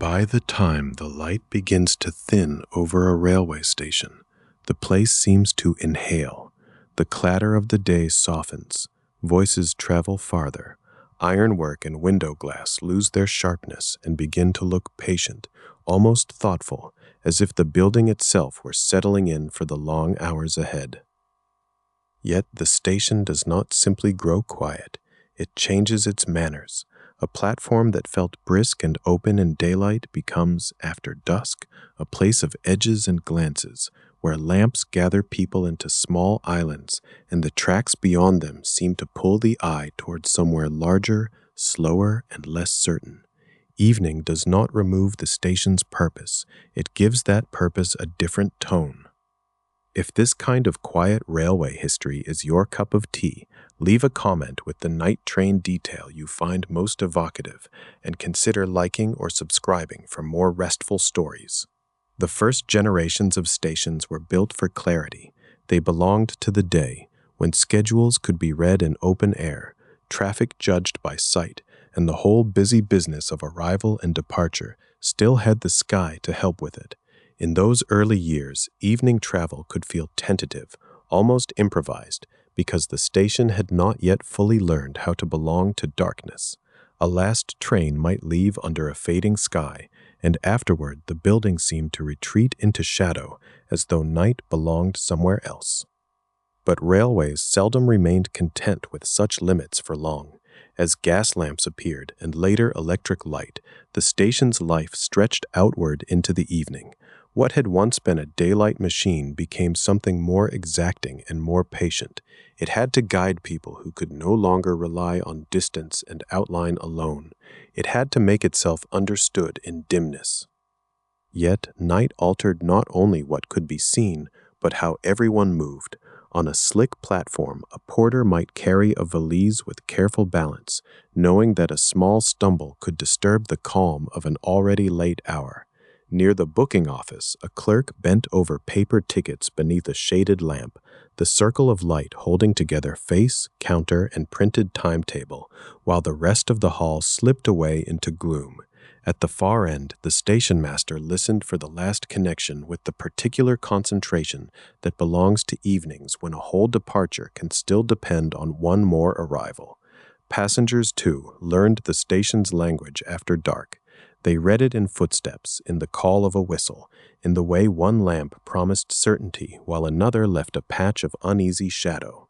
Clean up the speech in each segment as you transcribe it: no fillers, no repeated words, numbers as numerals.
By the time the light begins to thin over a railway station, the place seems to inhale. The clatter of the day softens, voices travel farther, ironwork and window glass lose their sharpness and begin to look patient, almost thoughtful, as if the building itself were settling in for the long hours ahead. Yet the station does not simply grow quiet, it changes its manners. A platform that felt brisk and open in daylight becomes, after dusk, a place of edges and glances, where lamps gather people into small islands, and the tracks beyond them seem to pull the eye towards somewhere larger, slower, and less certain. Evening does not remove the station's purpose, it gives that purpose a different tone. If this kind of quiet railway history is your cup of tea, leave a comment with the night train detail you find most evocative, and consider liking or subscribing for more restful stories. The first generations of stations were built for clarity. They belonged to the day, when schedules could be read in open air, traffic judged by sight, and the whole busy business of arrival and departure still had the sky to help with it. In those early years, evening travel could feel tentative, almost improvised, because the station had not yet fully learned how to belong to darkness. A last train might leave under a fading sky, and afterward the building seemed to retreat into shadow, as though night belonged somewhere else. But railways seldom remained content with such limits for long. As gas lamps appeared, and later electric light, the station's life stretched outward into the evening. What had once been a daylight machine became something more exacting and more patient. It had to guide people who could no longer rely on distance and outline alone. It had to make itself understood in dimness. Yet night altered not only what could be seen, but how everyone moved. On a slick platform, a porter might carry a valise with careful balance, knowing that a small stumble could disturb the calm of an already late hour. Near the booking office, a clerk bent over paper tickets beneath a shaded lamp, the circle of light holding together face, counter, and printed timetable, while the rest of the hall slipped away into gloom. At the far end, the station master listened for the last connection with the particular concentration that belongs to evenings when a whole departure can still depend on one more arrival. Passengers, too, learned the station's language after dark. They read it in footsteps, in the call of a whistle, in the way one lamp promised certainty while another left a patch of uneasy shadow.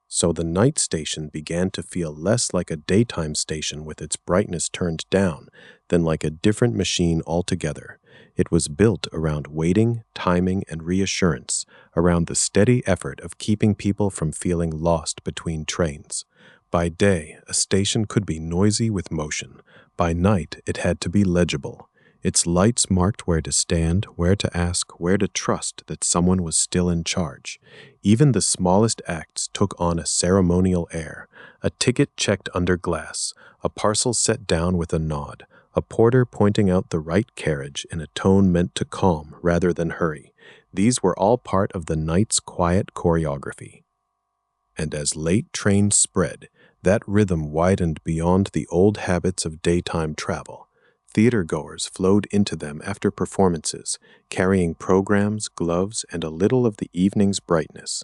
So the night station began to feel less like a daytime station with its brightness turned down than like a different machine altogether. It was built around waiting, timing, and reassurance, around the steady effort of keeping people from feeling lost between trains. By day, a station could be noisy with motion. By night, it had to be legible. Its lights marked where to stand, where to ask, where to trust that someone was still in charge. Even the smallest acts took on a ceremonial air. A ticket checked under glass, a parcel set down with a nod, a porter pointing out the right carriage in a tone meant to calm rather than hurry. These were all part of the night's quiet choreography. And as late trains spread, that rhythm widened beyond the old habits of daytime travel. Theater-goers flowed into them after performances, carrying programs, gloves, and a little of the evening's brightness.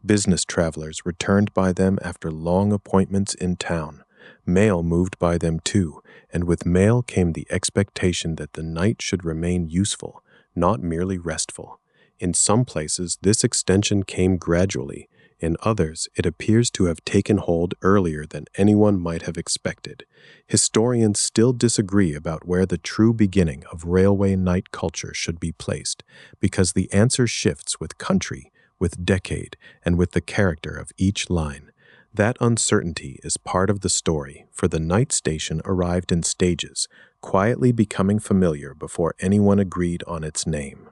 Business travelers returned by them after long appointments in town. Mail moved by them too, and with mail came the expectation that the night should remain useful, not merely restful. In some places, this extension came gradually. In others, it appears to have taken hold earlier than anyone might have expected. Historians still disagree about where the true beginning of railway night culture should be placed, because the answer shifts with country, with decade, and with the character of each line. That uncertainty is part of the story, for the night station arrived in stages, quietly becoming familiar before anyone agreed on its name.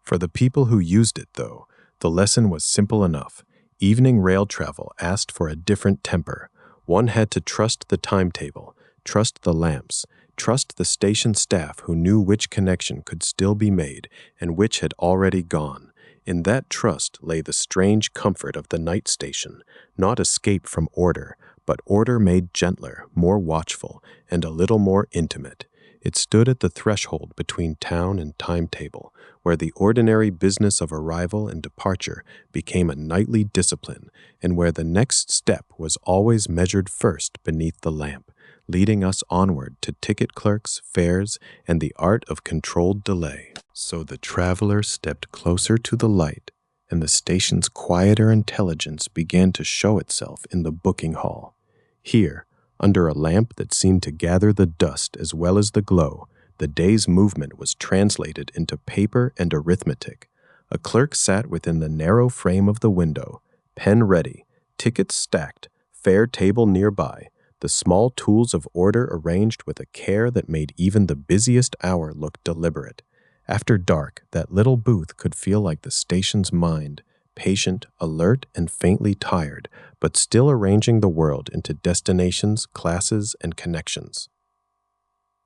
For the people who used it, though, the lesson was simple enough. Evening rail travel asked for a different temper. One had to trust the timetable, trust the lamps, trust the station staff who knew which connection could still be made and which had already gone. In that trust lay the strange comfort of the night station, not escape from order, but order made gentler, more watchful, and a little more intimate. It stood at the threshold between town and timetable, where the ordinary business of arrival and departure became a nightly discipline, and where the next step was always measured first beneath the lamp, leading us onward to ticket clerks, fares, and the art of controlled delay. So the traveler stepped closer to the light, and the station's quieter intelligence began to show itself in the booking hall. Here, under a lamp that seemed to gather the dust as well as the glow, the day's movement was translated into paper and arithmetic. A clerk sat within the narrow frame of the window, pen ready, tickets stacked, fare table nearby, the small tools of order arranged with a care that made even the busiest hour look deliberate. After dark, that little booth could feel like the station's mind, patient, alert, and faintly tired, but still arranging the world into destinations, classes, and connections.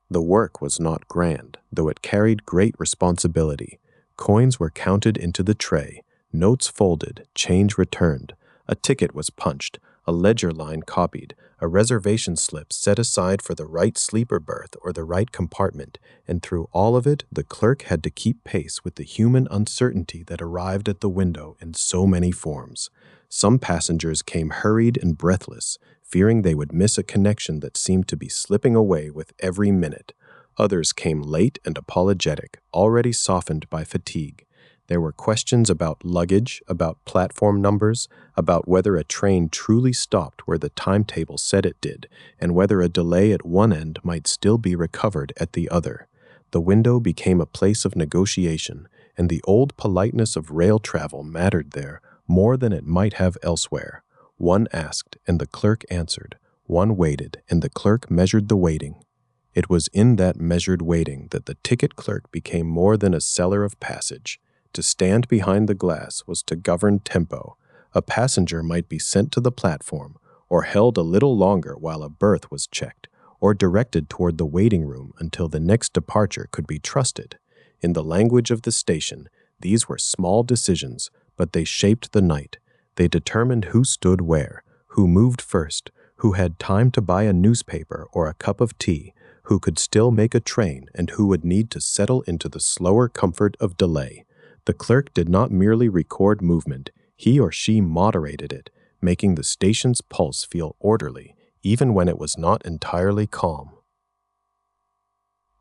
The work was not grand, though it carried great responsibility. Coins were counted into the tray, notes folded, change returned, a ticket was punched, a ledger line copied, a reservation slip set aside for the right sleeper berth or the right compartment, and through all of it, the clerk had to keep pace with the human uncertainty that arrived at the window in so many forms. Some passengers came hurried and breathless, fearing they would miss a connection that seemed to be slipping away with every minute. Others came late and apologetic, already softened by fatigue. There were questions about luggage, about platform numbers, about whether a train truly stopped where the timetable said it did, and whether a delay at one end might still be recovered at the other. The window became a place of negotiation, and the old politeness of rail travel mattered there more than it might have elsewhere. One asked, and the clerk answered. One waited, and the clerk measured the waiting. It was in that measured waiting that the ticket clerk became more than a seller of passage. To stand behind the glass was to govern tempo. A passenger might be sent to the platform, or held a little longer while a berth was checked, or directed toward the waiting room until the next departure could be trusted. In the language of the station, these were small decisions, but they shaped the night. They determined who stood where, who moved first, who had time to buy a newspaper or a cup of tea, who could still make a train, and who would need to settle into the slower comfort of delay. The clerk did not merely record movement, he or she moderated it, making the station's pulse feel orderly, even when it was not entirely calm.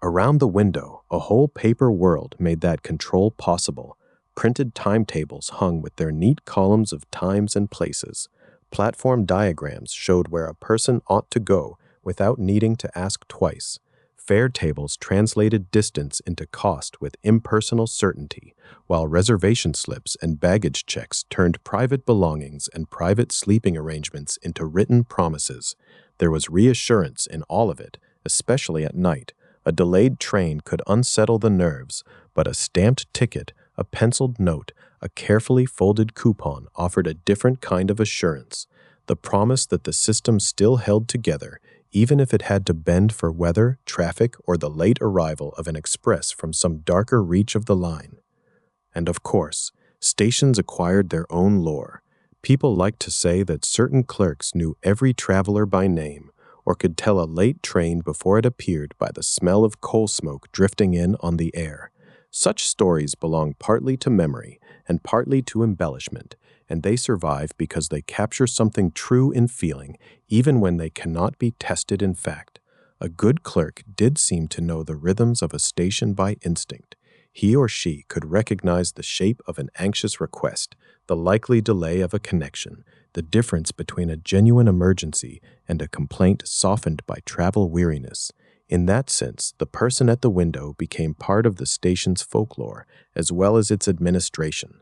Around the window, a whole paper world made that control possible. Printed timetables hung with their neat columns of times and places. Platform diagrams showed where a person ought to go without needing to ask twice. Fare tables translated distance into cost with impersonal certainty, while reservation slips and baggage checks turned private belongings and private sleeping arrangements into written promises. There was reassurance in all of it, especially at night. A delayed train could unsettle the nerves, but a stamped ticket, a penciled note, a carefully folded coupon offered a different kind of assurance, the promise that the system still held together, even if it had to bend for weather, traffic, or the late arrival of an express from some darker reach of the line. And of course, stations acquired their own lore. People liked to say that certain clerks knew every traveler by name, or could tell a late train before it appeared by the smell of coal smoke drifting in on the air. Such stories belong partly to memory and partly to embellishment, and they survive because they capture something true in feeling, even when they cannot be tested in fact. A good clerk did seem to know the rhythms of a station by instinct. He or she could recognize the shape of an anxious request, the likely delay of a connection, the difference between a genuine emergency and a complaint softened by travel weariness. In that sense, the person at the window became part of the station's folklore, as well as its administration.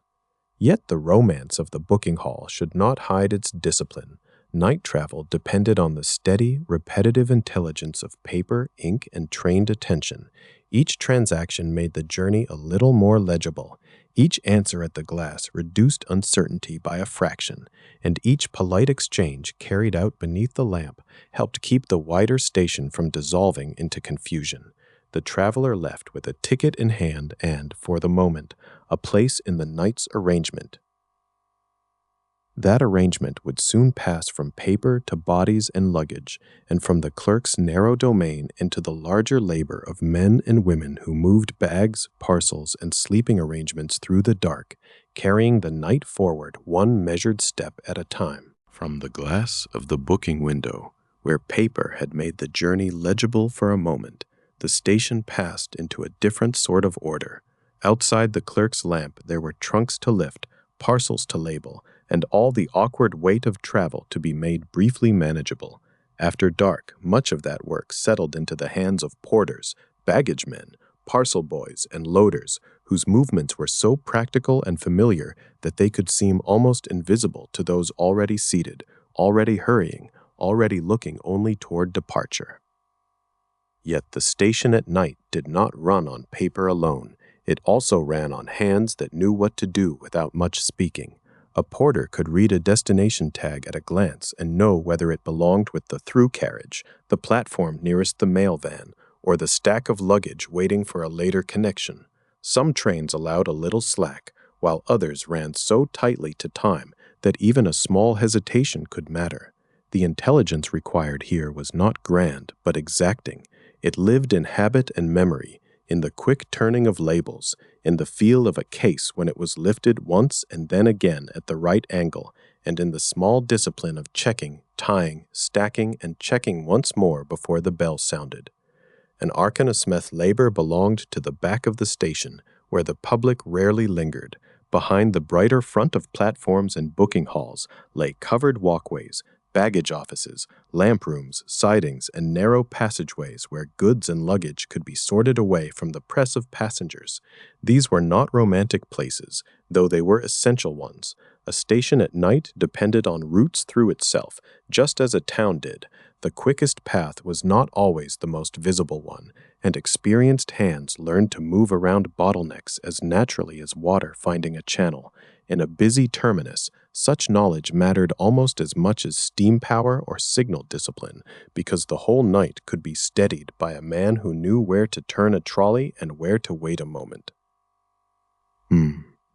Yet the romance of the booking hall should not hide its discipline. Night travel depended on the steady, repetitive intelligence of paper, ink, and trained attention. Each transaction made the journey a little more legible. Each answer at the glass reduced uncertainty by a fraction, and each polite exchange carried out beneath the lamp helped keep the wider station from dissolving into confusion. The traveler left with a ticket in hand and, for the moment, a place in the night's arrangement. That arrangement would soon pass from paper to bodies and luggage, and from the clerk's narrow domain into the larger labor of men and women who moved bags, parcels, and sleeping arrangements through the dark, carrying the night forward one measured step at a time. From the glass of the booking window, where paper had made the journey legible for a moment, the station passed into a different sort of order. Outside the clerk's lamp there were trunks to lift, parcels to label, and all the awkward weight of travel to be made briefly manageable. After dark, much of that work settled into the hands of porters, baggage men, parcel boys, and loaders, whose movements were so practical and familiar that they could seem almost invisible to those already seated, already hurrying, already looking only toward departure. Yet the station at night did not run on paper alone. It also ran on hands that knew what to do without much speaking. A porter could read a destination tag at a glance and know whether it belonged with the through carriage, the platform nearest the mail van, or the stack of luggage waiting for a later connection. Some trains allowed a little slack, while others ran so tightly to time that even a small hesitation could matter. The intelligence required here was not grand, but exacting. It lived in habit and memory, in the quick turning of labels, in the feel of a case when it was lifted once and then again at the right angle, and in the small discipline of checking, tying, stacking, and checking once more before the bell sounded. An Arkansas labor belonged to the back of the station, where the public rarely lingered. Behind the brighter front of platforms and booking halls lay covered walkways, baggage offices, lamp rooms, sidings, and narrow passageways where goods and luggage could be sorted away from the press of passengers. These were not romantic places, though they were essential ones. A station at night depended on routes through itself, just as a town did. The quickest path was not always the most visible one, and experienced hands learned to move around bottlenecks as naturally as water finding a channel. In a busy terminus, such knowledge mattered almost as much as steam power or signal discipline, because the whole night could be steadied by a man who knew where to turn a trolley and where to wait a moment.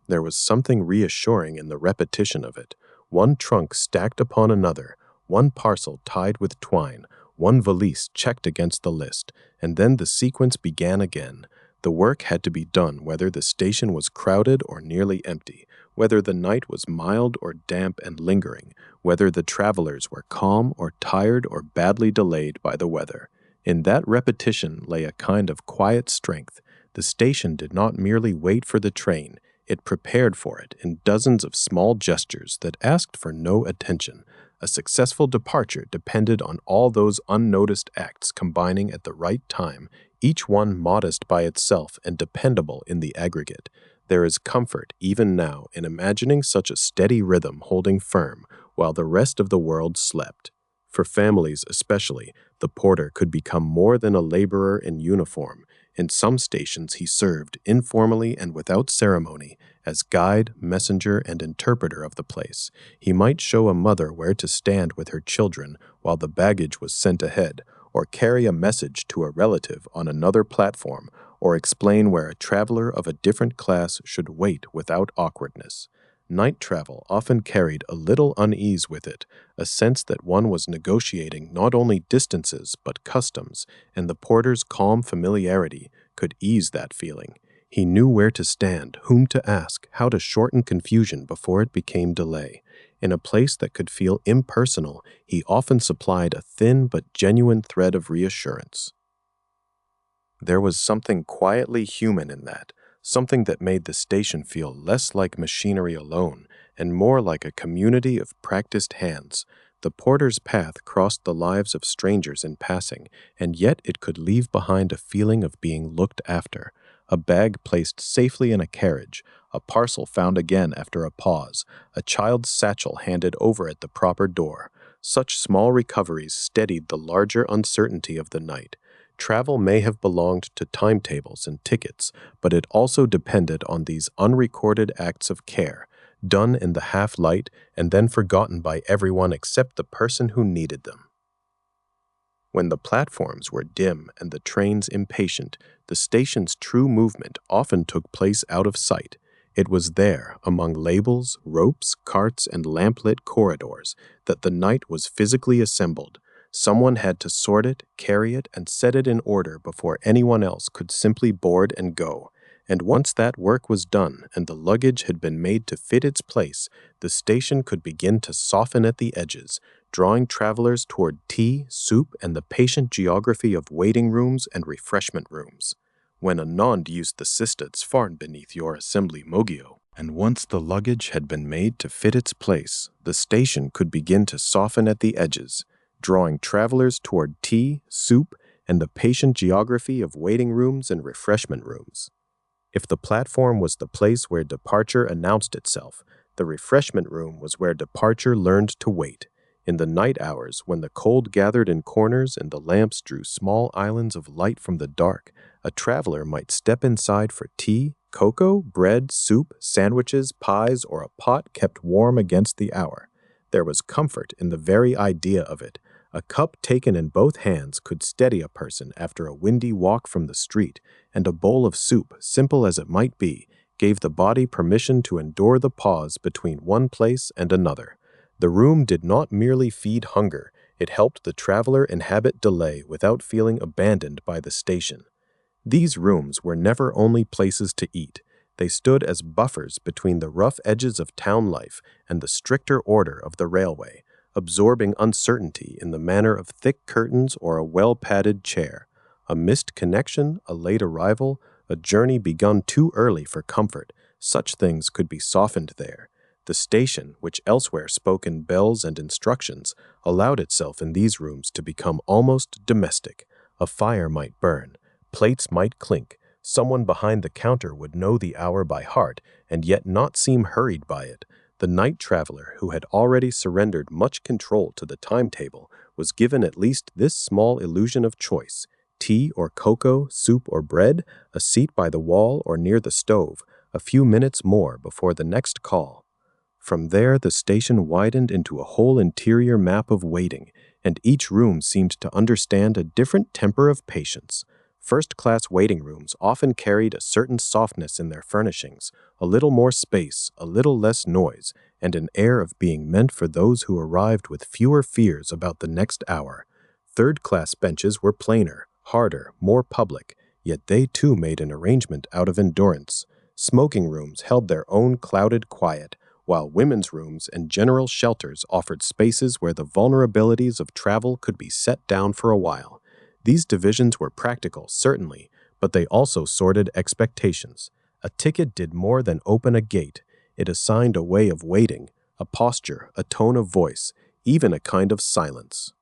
There was something reassuring in the repetition of it. One trunk stacked upon another, one parcel tied with twine, one valise checked against the list, and then the sequence began again. The work had to be done whether the station was crowded or nearly empty, whether the night was mild or damp and lingering, whether the travelers were calm or tired or badly delayed by the weather. In that repetition lay a kind of quiet strength. The station did not merely wait for the train, it prepared for it in dozens of small gestures that asked for no attention. A successful departure depended on all those unnoticed acts combining at the right time, each one modest by itself and dependable in the aggregate. There is comfort, even now, in imagining such a steady rhythm holding firm while the rest of the world slept. For families especially, the porter could become more than a laborer in uniform. In some stations he served, informally and without ceremony, as guide, messenger, and interpreter of the place. He might show a mother where to stand with her children while the baggage was sent ahead, or carry a message to a relative on another platform, or explain where a traveler of a different class should wait without awkwardness. Night travel often carried a little unease with it, a sense that one was negotiating not only distances but customs, and the porter's calm familiarity could ease that feeling. He knew where to stand, whom to ask, how to shorten confusion before it became delay. In a place that could feel impersonal, he often supplied a thin but genuine thread of reassurance. There was something quietly human in that, something that made the station feel less like machinery alone and more like a community of practiced hands. The porter's path crossed the lives of strangers in passing, and yet it could leave behind a feeling of being looked after. A bag placed safely in a carriage, a parcel found again after a pause, a child's satchel handed over at the proper door. Such small recoveries steadied the larger uncertainty of the night. Travel may have belonged to timetables and tickets, but it also depended on these unrecorded acts of care, done in the half-light and then forgotten by everyone except the person who needed them. When the platforms were dim and the trains impatient, the station's true movement often took place out of sight. It was there, among labels, ropes, carts, and lamplit corridors, that the night was physically assembled. Someone had to sort it, carry it, and set it in order before anyone else could simply board and go. And once that work was done and the luggage had been made to fit its place, the station could begin to soften at the edges, drawing travelers toward tea, soup, and the patient geography of waiting rooms and refreshment rooms. When Anand used the sisters far beneath your assembly Mogio, and once the luggage had been made to fit its place, the station could begin to soften at the edges, drawing travelers toward tea, soup, and the patient geography of waiting rooms and refreshment rooms. If the platform was the place where departure announced itself, the refreshment room was where departure learned to wait. In the night hours, when the cold gathered in corners and the lamps drew small islands of light from the dark, a traveler might step inside for tea, cocoa, bread, soup, sandwiches, pies, or a pot kept warm against the hour. There was comfort in the very idea of it. A cup taken in both hands could steady a person after a windy walk from the street, and a bowl of soup, simple as it might be, gave the body permission to endure the pause between one place and another. The room did not merely feed hunger, it helped the traveler inhabit delay without feeling abandoned by the station. These rooms were never only places to eat. They stood as buffers between the rough edges of town life and the stricter order of the railway, absorbing uncertainty in the manner of thick curtains or a well-padded chair. A missed connection, a late arrival, a journey begun too early for comfort, such things could be softened there. The station, which elsewhere spoke in bells and instructions, allowed itself in these rooms to become almost domestic. A fire might burn, plates might clink, someone behind the counter would know the hour by heart and yet not seem hurried by it. The night traveler, who had already surrendered much control to the timetable, was given at least this small illusion of choice: tea or cocoa, soup or bread, a seat by the wall or near the stove, a few minutes more before the next call. From there, the station widened into a whole interior map of waiting, and each room seemed to understand a different temper of patience. First-class waiting rooms often carried a certain softness in their furnishings, a little more space, a little less noise, and an air of being meant for those who arrived with fewer fears about the next hour. Third-class benches were plainer, harder, more public, yet they too made an arrangement out of endurance. Smoking rooms held their own clouded quiet, while women's rooms and general shelters offered spaces where the vulnerabilities of travel could be set down for a while. These divisions were practical, certainly, but they also sorted expectations. A ticket did more than open a gate. It assigned a way of waiting, a posture, a tone of voice, even a kind of silence.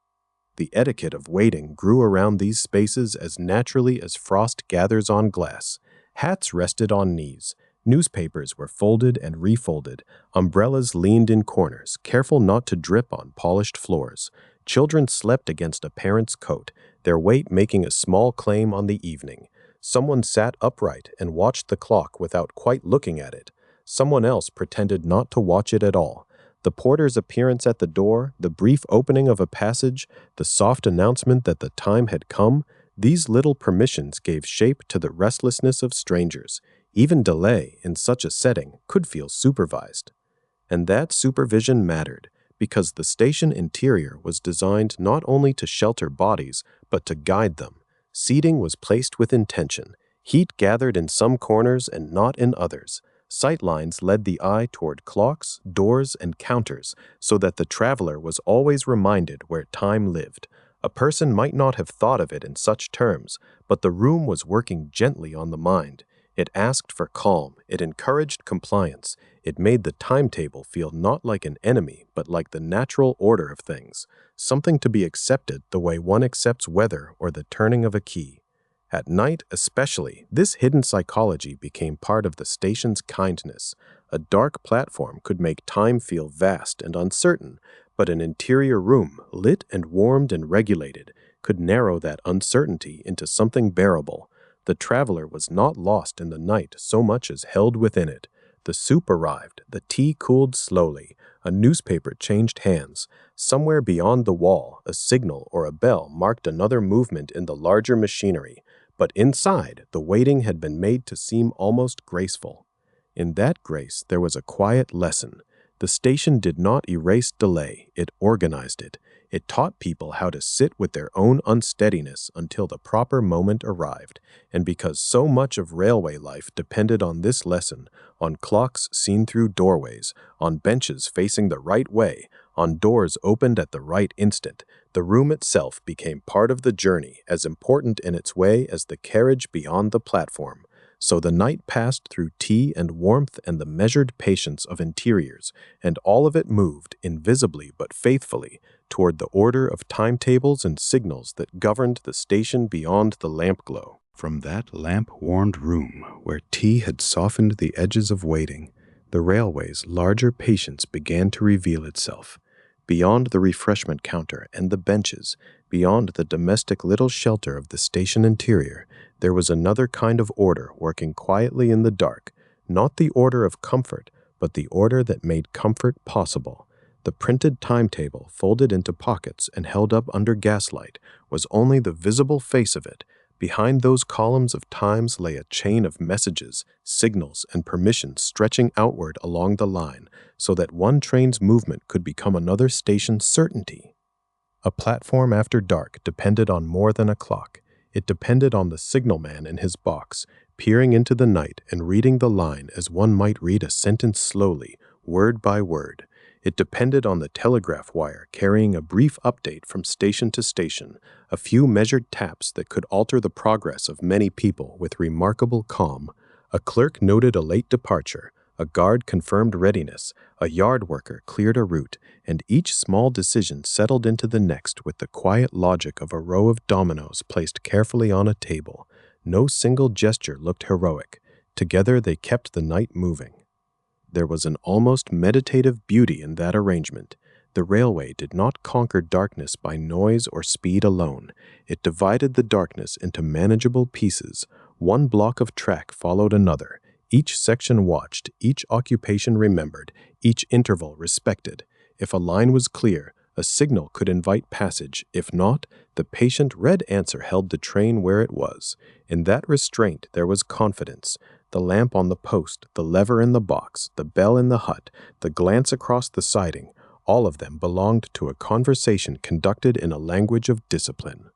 The etiquette of waiting grew around these spaces as naturally as frost gathers on glass. Hats rested on knees. Newspapers were folded and refolded. Umbrellas leaned in corners, careful not to drip on polished floors. Children slept against a parent's coat, their weight making a small claim on the evening. Someone sat upright and watched the clock without quite looking at it. Someone else pretended not to watch it at all. The porter's appearance at the door, the brief opening of a passage, the soft announcement that the time had come, these little permissions gave shape to the restlessness of strangers. Even delay, in such a setting, could feel supervised. And that supervision mattered, because the station interior was designed not only to shelter bodies, but to guide them. Seating was placed with intention. Heat gathered in some corners and not in others. Sightlines led the eye toward clocks, doors, and counters, so that the traveler was always reminded where time lived. A person might not have thought of it in such terms, but the room was working gently on the mind. It asked for calm, it encouraged compliance, it made the timetable feel not like an enemy, but like the natural order of things, something to be accepted the way one accepts weather or the turning of a key. At night, especially, this hidden psychology became part of the station's kindness. A dark platform could make time feel vast and uncertain, but an interior room, lit and warmed and regulated, could narrow that uncertainty into something bearable. The traveler was not lost in the night so much as held within it. The soup arrived, the tea cooled slowly, a newspaper changed hands. Somewhere beyond the wall, a signal or a bell marked another movement in the larger machinery, but inside, the waiting had been made to seem almost graceful. In that grace there was a quiet lesson. The station did not erase delay, it organized it. It taught people how to sit with their own unsteadiness until the proper moment arrived. And because so much of railway life depended on this lesson, on clocks seen through doorways, on benches facing the right way, on doors opened at the right instant, the room itself became part of the journey, as important in its way as the carriage beyond the platform. So the night passed through tea and warmth and the measured patience of interiors, and all of it moved, invisibly but faithfully, toward the order of timetables and signals that governed the station beyond the lamp glow. From that lamp-warmed room, where tea had softened the edges of waiting, the railway's larger patience began to reveal itself. Beyond the refreshment counter and the benches, beyond the domestic little shelter of the station interior, there was another kind of order working quietly in the dark, not the order of comfort, but the order that made comfort possible. The printed timetable, folded into pockets and held up under gaslight, was only the visible face of it. Behind those columns of times lay a chain of messages, signals, and permissions stretching outward along the line, so that one train's movement could become another station's certainty. A platform after dark depended on more than a clock. It depended on the signalman in his box, peering into the night and reading the line as one might read a sentence slowly, word by word. It depended on the telegraph wire carrying a brief update from station to station, a few measured taps that could alter the progress of many people with remarkable calm. A clerk noted a late departure, a guard confirmed readiness, a yard worker cleared a route, and each small decision settled into the next with the quiet logic of a row of dominoes placed carefully on a table. No single gesture looked heroic. Together they kept the night moving. There was an almost meditative beauty in that arrangement. The railway did not conquer darkness by noise or speed alone. It divided the darkness into manageable pieces. One block of track followed another. Each section watched, each occupation remembered, each interval respected. If a line was clear, a signal could invite passage. If not, the patient red answer held the train where it was. In that restraint there was confidence. The lamp on the post, the lever in the box, the bell in the hut, the glance across the siding, all of them belonged to a conversation conducted in a language of discipline.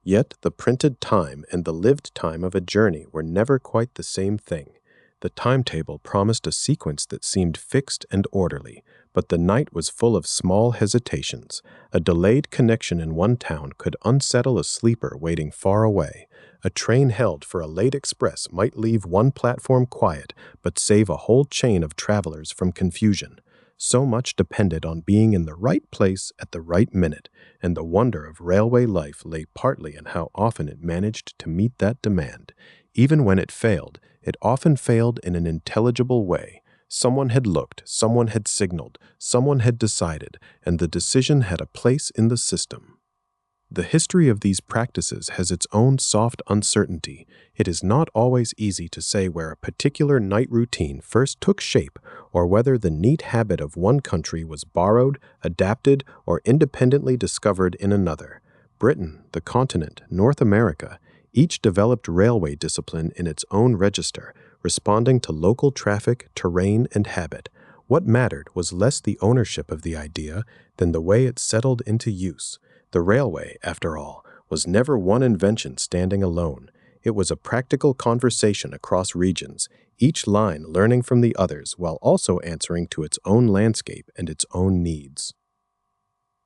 Yet the printed time and the lived time of a journey were never quite the same thing. The timetable promised a sequence that seemed fixed and orderly, but the night was full of small hesitations. A delayed connection in one town could unsettle a sleeper waiting far away. A train held for a late express might leave one platform quiet, but save a whole chain of travelers from confusion. So much depended on being in the right place at the right minute, and the wonder of railway life lay partly in how often it managed to meet that demand. Even when it often failed in an intelligible way. Someone had looked, someone had signaled, someone had decided, and the decision had a place in the system. The history of these practices has its own soft uncertainty. It is not always easy to say where a particular night routine first took shape, or whether the neat habit of one country was borrowed, adapted, or independently discovered in another. Britain, the continent, North America, each developed railway discipline in its own register, responding to local traffic, terrain, and habit. What mattered was less the ownership of the idea than the way it settled into use. The railway, after all, was never one invention standing alone. It was a practical conversation across regions, each line learning from the others while also answering to its own landscape and its own needs.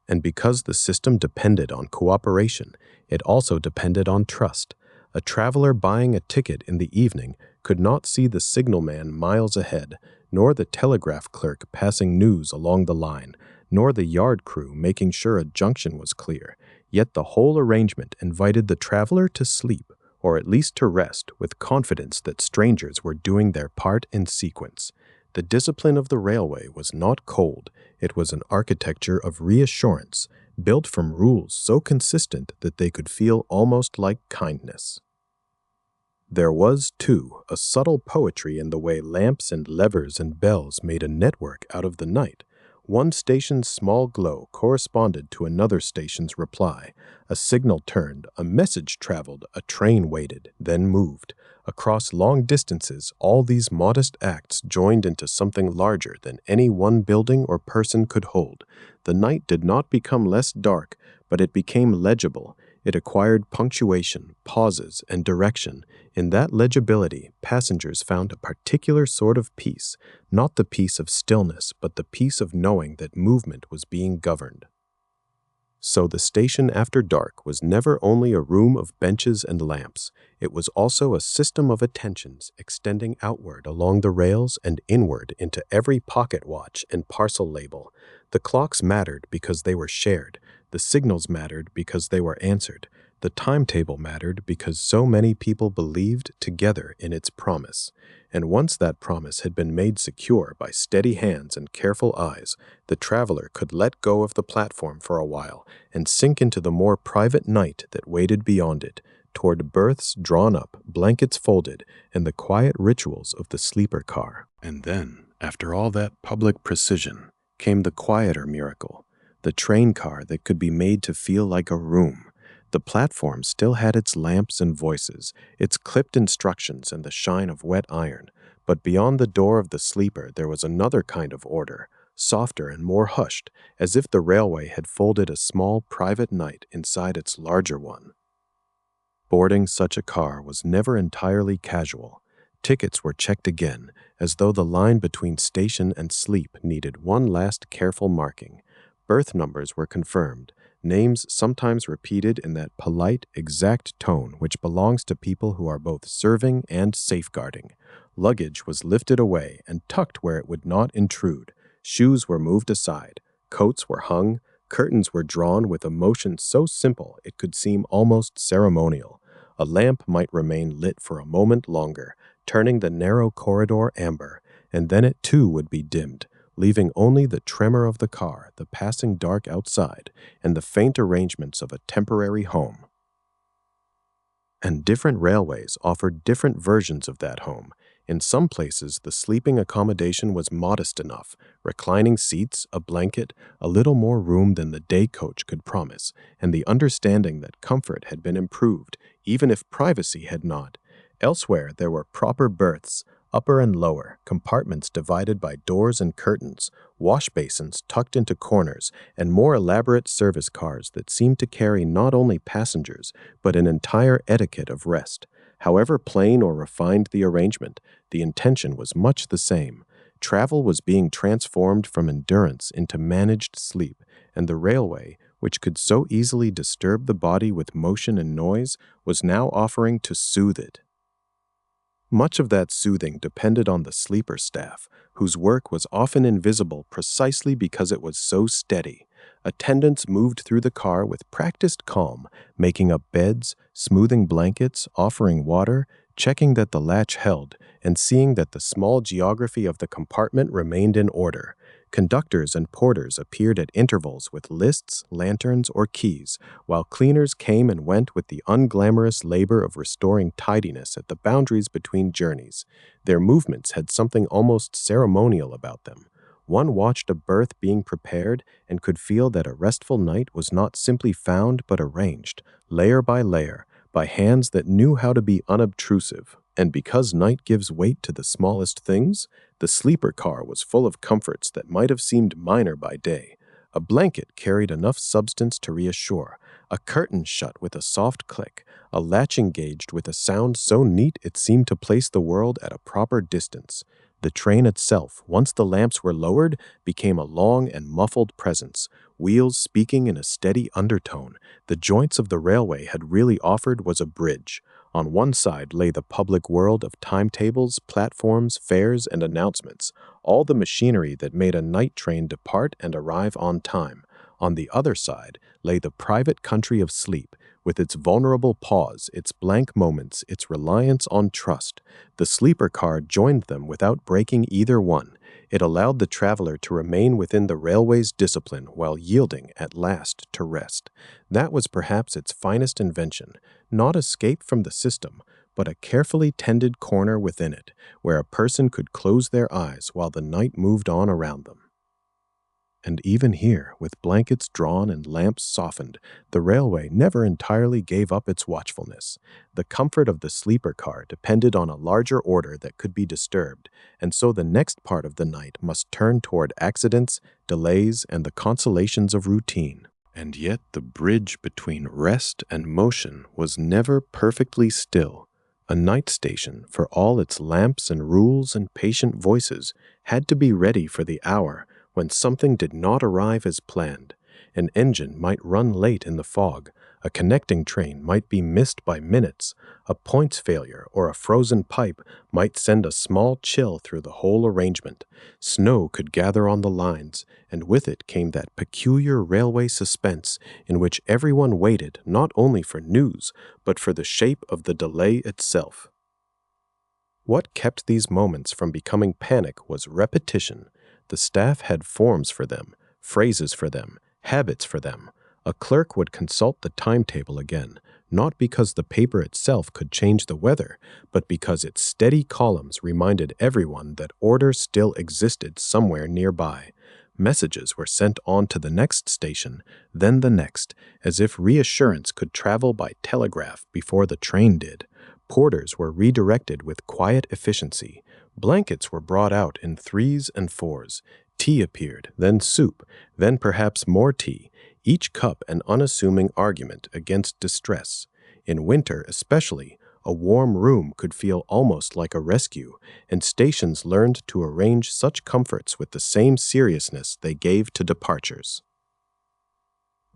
And because the system depended on cooperation, it also depended on trust. A traveler buying a ticket in the evening could not see the signalman miles ahead, nor the telegraph clerk passing news along the line, nor the yard crew making sure a junction was clear. Yet the whole arrangement invited the traveler to sleep, or at least to rest, with confidence that strangers were doing their part in sequence. The discipline of the railway was not cold. It was an architecture of reassurance, built from rules so consistent that they could feel almost like kindness. There was, too, a subtle poetry in the way lamps and levers and bells made a network out of the night. One station's small glow corresponded to another station's reply. A signal turned, a message traveled, a train waited, then moved. Across long distances, all these modest acts joined into something larger than any one building or person could hold. The night did not become less dark, but it became legible. It acquired punctuation, pauses, and direction. In that legibility, passengers found a particular sort of peace, not the peace of stillness, but the peace of knowing that movement was being governed. So the station after dark was never only a room of benches and lamps. It was also a system of attentions extending outward along the rails and inward into every pocket watch and parcel label. The clocks mattered because they were shared. The signals mattered because they were answered. The timetable mattered because so many people believed together in its promise. And once that promise had been made secure by steady hands and careful eyes, the traveler could let go of the platform for a while and sink into the more private night that waited beyond it, toward berths drawn up, blankets folded, and the quiet rituals of the sleeper car. And then, after all that public precision, came the quieter miracle, the train car that could be made to feel like a room. The platform still had its lamps and voices, its clipped instructions and the shine of wet iron, but beyond the door of the sleeper there was another kind of order, softer and more hushed, as if the railway had folded a small private night inside its larger one. Boarding such a car was never entirely casual. Tickets were checked again, as though the line between station and sleep needed one last careful marking. Berth numbers were confirmed, names sometimes repeated in that polite, exact tone which belongs to people who are both serving and safeguarding. Luggage was lifted away and tucked where it would not intrude. Shoes were moved aside. Coats were hung. Curtains were drawn with a motion so simple it could seem almost ceremonial. A lamp might remain lit for a moment longer, turning the narrow corridor amber, and then it too would be dimmed, leaving only the tremor of the car, the passing dark outside, and the faint arrangements of a temporary home. And different railways offered different versions of that home. In some places, the sleeping accommodation was modest enough, reclining seats, a blanket, a little more room than the day coach could promise, and the understanding that comfort had been improved, even if privacy had not. Elsewhere, there were proper berths, upper and lower, compartments divided by doors and curtains, wash basins tucked into corners, and more elaborate service cars that seemed to carry not only passengers, but an entire etiquette of rest. However plain or refined the arrangement, the intention was much the same. Travel was being transformed from endurance into managed sleep, and the railway, which could so easily disturb the body with motion and noise, was now offering to soothe it. Much of that soothing depended on the sleeper staff, whose work was often invisible precisely because it was so steady. Attendants moved through the car with practiced calm, making up beds, smoothing blankets, offering water, checking that the latch held, and seeing that the small geography of the compartment remained in order. Conductors and porters appeared at intervals with lists, lanterns, or keys, while cleaners came and went with the unglamorous labor of restoring tidiness at the boundaries between journeys. Their movements had something almost ceremonial about them. One watched a berth being prepared and could feel that a restful night was not simply found but arranged, layer by layer, by hands that knew how to be unobtrusive. And because night gives weight to the smallest things, the sleeper car was full of comforts that might have seemed minor by day. A blanket carried enough substance to reassure, a curtain shut with a soft click, a latch engaged with a sound so neat it seemed to place the world at a proper distance. The train itself, once the lamps were lowered, became a long and muffled presence, wheels speaking in a steady undertone. The joints of the railway had really offered was a bridge. On one side lay the public world of timetables, platforms, fares, and announcements, all the machinery that made a night train depart and arrive on time. On the other side lay the private country of sleep, with its vulnerable pause, its blank moments, its reliance on trust. The sleeper car joined them without breaking either one. It allowed the traveler to remain within the railway's discipline while yielding at last to rest. That was perhaps its finest invention, not escape from the system, but a carefully tended corner within it, where a person could close their eyes while the night moved on around them. And even here, with blankets drawn and lamps softened, the railway never entirely gave up its watchfulness. The comfort of the sleeper car depended on a larger order that could be disturbed, and so the next part of the night must turn toward accidents, delays, and the consolations of routine. And yet the bridge between rest and motion was never perfectly still. A night station, for all its lamps and rules and patient voices, had to be ready for the hour when something did not arrive as planned. An engine might run late in the fog, a connecting train might be missed by minutes, a points failure or a frozen pipe might send a small chill through the whole arrangement. Snow could gather on the lines, and with it came that peculiar railway suspense in which everyone waited not only for news, but for the shape of the delay itself. What kept these moments from becoming panic was repetition. The staff had forms for them, phrases for them, habits for them. A clerk would consult the timetable again, not because the paper itself could change the weather, but because its steady columns reminded everyone that order still existed somewhere nearby. Messages were sent on to the next station, then the next, as if reassurance could travel by telegraph before the train did. Porters were redirected with quiet efficiency. Blankets were brought out in 3s and 4s. Tea appeared, then soup, then perhaps more tea, each cup an unassuming argument against distress. In winter especially, a warm room could feel almost like a rescue, and stations learned to arrange such comforts with the same seriousness they gave to departures.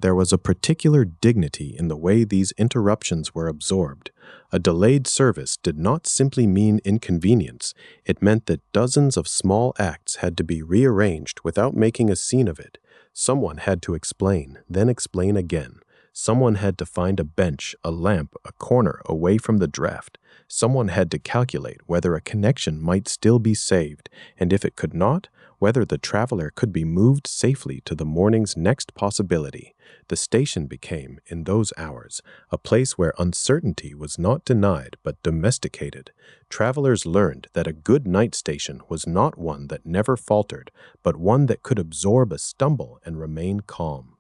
There was a particular dignity in the way these interruptions were absorbed. A delayed service did not simply mean inconvenience, it meant that dozens of small acts had to be rearranged without making a scene of it. Someone had to explain, then explain again. Someone had to find a bench, a lamp, a corner away from the draft. Someone had to calculate whether a connection might still be saved, and if it could not, whether the traveler could be moved safely to the morning's next possibility. The station became, in those hours, a place where uncertainty was not denied but domesticated. Travelers learned that a good night station was not one that never faltered, but one that could absorb a stumble and remain calm.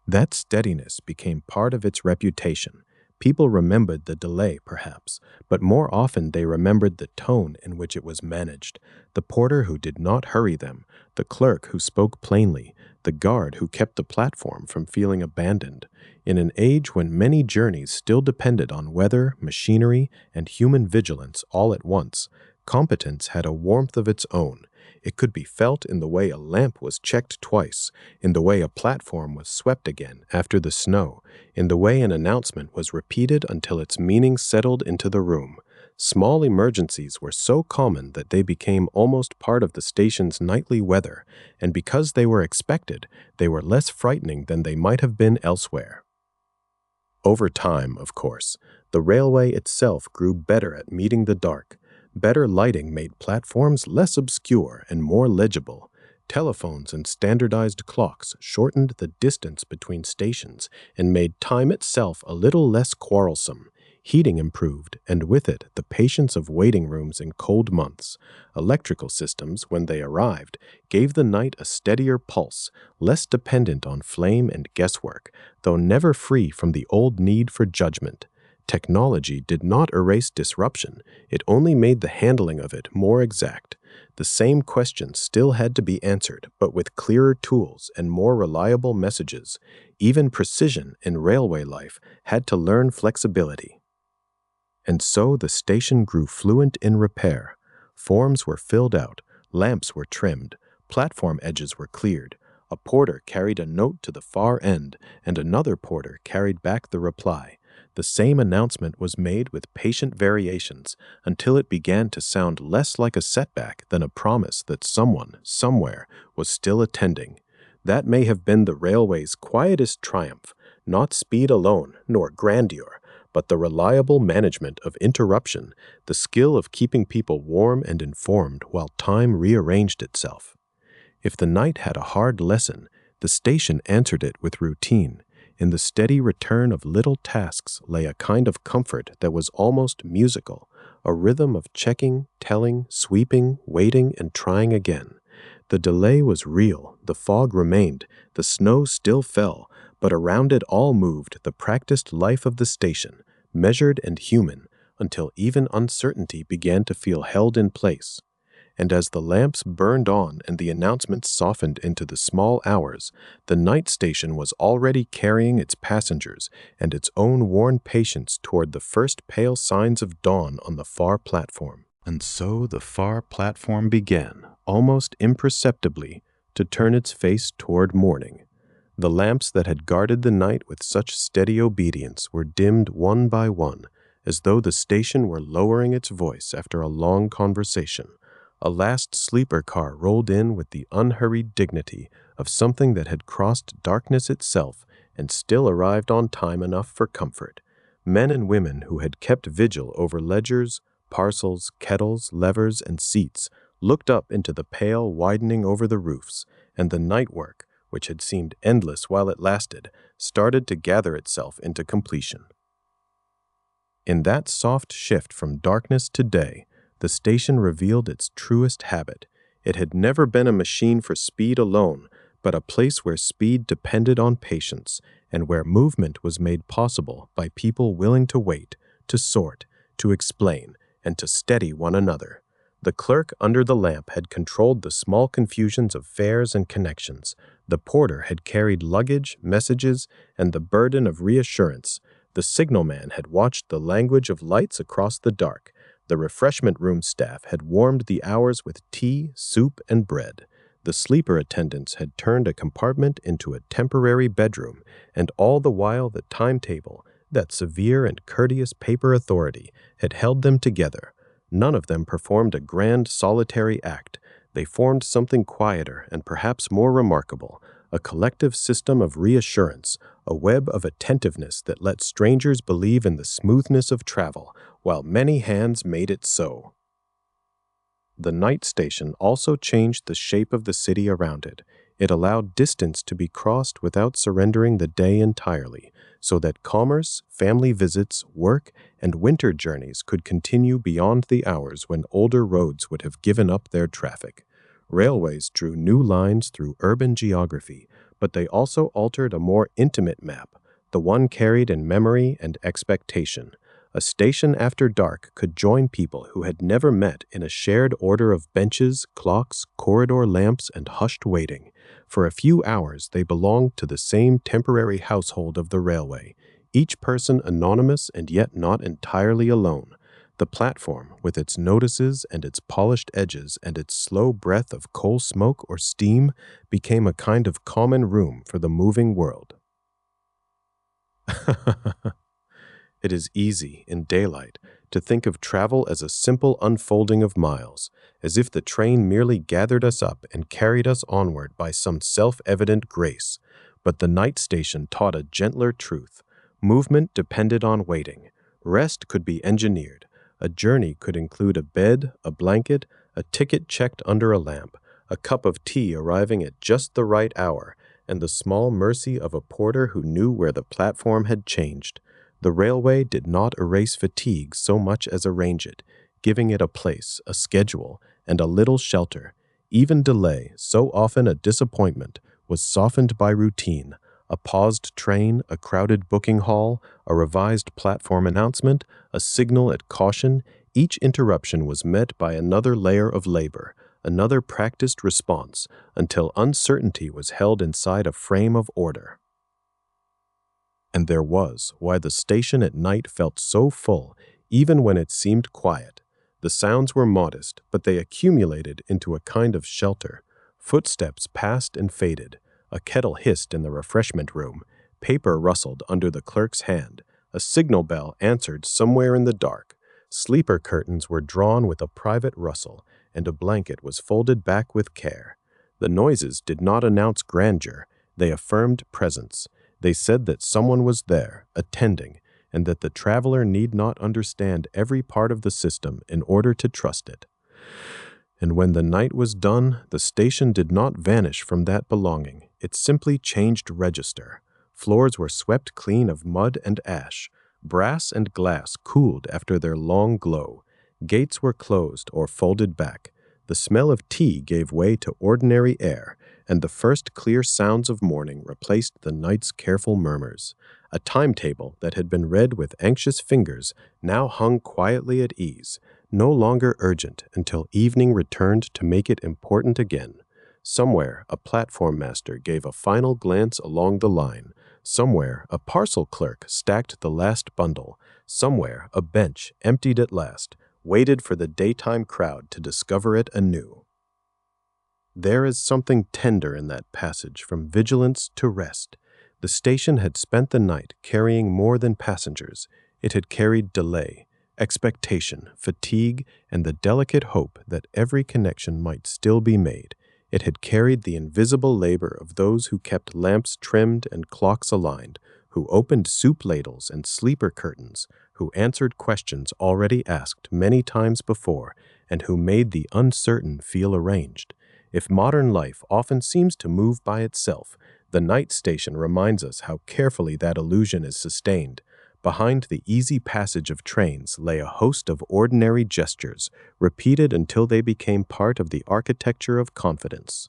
That steadiness became part of its reputation. People remembered the delay, perhaps, but more often they remembered the tone in which it was managed. The porter who did not hurry them, the clerk who spoke plainly, the guard who kept the platform from feeling abandoned. In an age when many journeys still depended on weather, machinery, and human vigilance all at once, competence had a warmth of its own. It could be felt in the way a lamp was checked twice, in the way a platform was swept again after the snow, in the way an announcement was repeated until its meaning settled into the room. Small emergencies were so common that they became almost part of the station's nightly weather, and because they were expected, they were less frightening than they might have been elsewhere. Over time, of course, the railway itself grew better at meeting the dark. Better lighting made platforms less obscure and more legible. Telephones and standardized clocks shortened the distance between stations and made time itself a little less quarrelsome. Heating improved, and with it the patience of waiting rooms in cold months. Electrical systems, when they arrived, gave the night a steadier pulse, less dependent on flame and guesswork, though never free from the old need for judgment. Technology did not erase disruption, it only made the handling of it more exact. The same questions still had to be answered, but with clearer tools and more reliable messages. Even precision in railway life had to learn flexibility. And so the station grew fluent in repair. Forms were filled out, lamps were trimmed, platform edges were cleared. A porter carried a note to the far end, and another porter carried back the reply. The same announcement was made with patient variations until it began to sound less like a setback than a promise that someone, somewhere, was still attending. That may have been the railway's quietest triumph, not speed alone, nor grandeur, but the reliable management of interruption, the skill of keeping people warm and informed while time rearranged itself. If the night had a hard lesson, the station answered it with routine. In the steady return of little tasks lay a kind of comfort that was almost musical, a rhythm of checking, telling, sweeping, waiting, and trying again. The delay was real, the fog remained, the snow still fell, but around it all moved the practiced life of the station, measured and human, until even uncertainty began to feel held in place. And as the lamps burned on and the announcements softened into the small hours, the night station was already carrying its passengers and its own worn patients toward the first pale signs of dawn on the far platform. And so the far platform began, almost imperceptibly, to turn its face toward morning. The lamps that had guarded the night with such steady obedience were dimmed one by one, as though the station were lowering its voice after a long conversation. A last sleeper car rolled in with the unhurried dignity of something that had crossed darkness itself and still arrived on time enough for comfort. Men and women who had kept vigil over ledgers, parcels, kettles, levers, and seats looked up into the pale widening over the roofs, and the night work, which had seemed endless while it lasted, started to gather itself into completion. In that soft shift from darkness to day, the station revealed its truest habit. It had never been a machine for speed alone, but a place where speed depended on patience, and where movement was made possible by people willing to wait, to sort, to explain, and to steady one another. The clerk under the lamp had controlled the small confusions of fares and connections. The porter had carried luggage, messages, and the burden of reassurance. The signalman had watched the language of lights across the dark. The refreshment room staff had warmed the hours with tea, soup, and bread. The sleeper attendants had turned a compartment into a temporary bedroom, and all the while the timetable, that severe and courteous paper authority, had held them together. None of them performed a grand solitary act. They formed something quieter and perhaps more remarkable, a collective system of reassurance, a web of attentiveness that let strangers believe in the smoothness of travel, while many hands made it so. The night station also changed the shape of the city around it. It allowed distance to be crossed without surrendering the day entirely, so that commerce, family visits, work, and winter journeys could continue beyond the hours when older roads would have given up their traffic. Railways drew new lines through urban geography, but they also altered a more intimate map, the one carried in memory and expectation. A station after dark could join people who had never met in a shared order of benches, clocks, corridor lamps, and hushed waiting. For a few hours they belonged to the same temporary household of the railway, each person anonymous and yet not entirely alone. The platform, with its notices and its polished edges and its slow breath of coal smoke or steam, became a kind of common room for the moving world. It is easy, in daylight, to think of travel as a simple unfolding of miles, as if the train merely gathered us up and carried us onward by some self-evident grace. But the night station taught a gentler truth. Movement depended on waiting. Rest could be engineered. A journey could include a bed, a blanket, a ticket checked under a lamp, a cup of tea arriving at just the right hour, and the small mercy of a porter who knew where the platform had changed. The railway did not erase fatigue so much as arrange it, giving it a place, a schedule, and a little shelter. Even delay, so often a disappointment, was softened by routine. A paused train, a crowded booking hall, a revised platform announcement, a signal at caution, each interruption was met by another layer of labor, another practiced response, until uncertainty was held inside a frame of order. And there was why the station at night felt so full, even when it seemed quiet. The sounds were modest, but they accumulated into a kind of shelter. Footsteps passed and faded. A kettle hissed in the refreshment room. Paper rustled under the clerk's hand. A signal bell answered somewhere in the dark. Sleeper curtains were drawn with a private rustle, and a blanket was folded back with care. The noises did not announce grandeur. They affirmed presence. They said that someone was there, attending, and that the traveler need not understand every part of the system in order to trust it. And when the night was done, the station did not vanish from that belonging. It simply changed register. Floors were swept clean of mud and ash. Brass and glass cooled after their long glow. Gates were closed or folded back. The smell of tea gave way to ordinary air, and the first clear sounds of morning replaced the night's careful murmurs. A timetable that had been read with anxious fingers now hung quietly at ease, no longer urgent until evening returned to make it important again. Somewhere, a platform master gave a final glance along the line. Somewhere, a parcel clerk stacked the last bundle. Somewhere, a bench, emptied at last, waited for the daytime crowd to discover it anew. There is something tender in that passage from vigilance to rest. The station had spent the night carrying more than passengers. It had carried delay, expectation, fatigue, and the delicate hope that every connection might still be made. It had carried the invisible labor of those who kept lamps trimmed and clocks aligned, who opened soup ladles and sleeper curtains, who answered questions already asked many times before, and who made the uncertain feel arranged. If modern life often seems to move by itself, the night station reminds us how carefully that illusion is sustained. Behind the easy passage of trains lay a host of ordinary gestures, repeated until they became part of the architecture of confidence.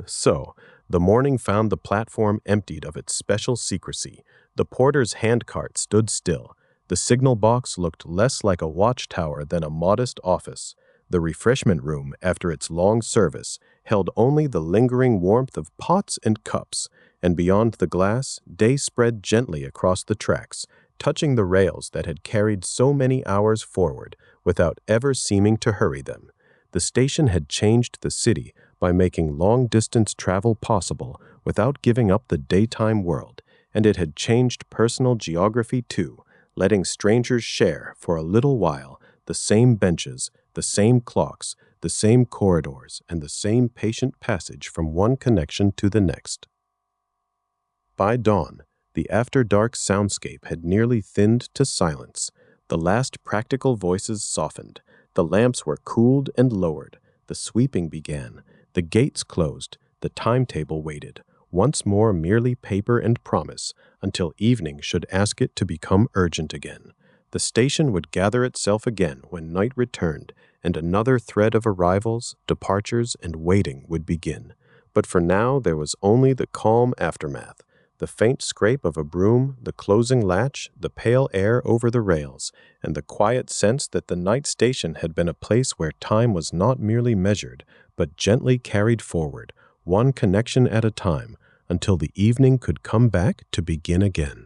So, the morning found the platform emptied of its special secrecy. The porter's handcart stood still. The signal box looked less like a watchtower than a modest office. The refreshment room, after its long service, held only the lingering warmth of pots and cups, and beyond the glass, day spread gently across the tracks, touching the rails that had carried so many hours forward without ever seeming to hurry them. The station had changed the city by making long-distance travel possible without giving up the daytime world, and it had changed personal geography too, letting strangers share, for a little while, the same benches, the same clocks, the same corridors, and the same patient passage from one connection to the next. By dawn, the after-dark soundscape had nearly thinned to silence. The last practical voices softened. The lamps were cooled and lowered. The sweeping began. The gates closed. The timetable waited, once more merely paper and promise, until evening should ask it to become urgent again. The station would gather itself again when night returned, and another thread of arrivals, departures, and waiting would begin. But for now there was only the calm aftermath, the faint scrape of a broom, the closing latch, the pale air over the rails, and the quiet sense that the night station had been a place where time was not merely measured, but gently carried forward, one connection at a time, until the evening could come back to begin again.